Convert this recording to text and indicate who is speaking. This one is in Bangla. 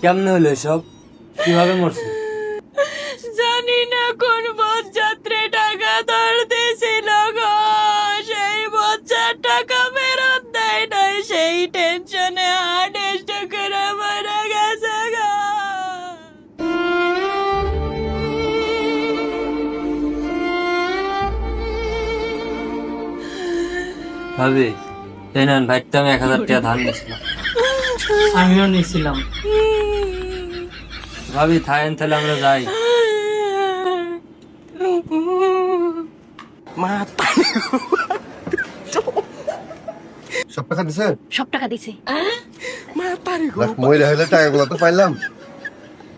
Speaker 1: কেমনে হলো সব? কিভাবে মরছে?
Speaker 2: জানি না কোন বরযাত্রী টাকা ধার দিয়েছিল গো, সেই বচ্চার টাকা ফেরত দেয় নাই, সেই টেনশনে হার্ট স্ট্রোক করে মারা গেছে গো।
Speaker 1: ভাবি, এই নেন ভাইতে আমি 1000 টাকা ধার নিয়েছিলাম।
Speaker 3: আমিও নিয়েছিলাম।
Speaker 1: ভাবি থাকেন, তাহলে আমরা যাই।
Speaker 4: সব টাকা দিছে?
Speaker 2: সব টাকা দিছে।
Speaker 4: মহিলা হইলে টাকাগুলো তো পাইলাম।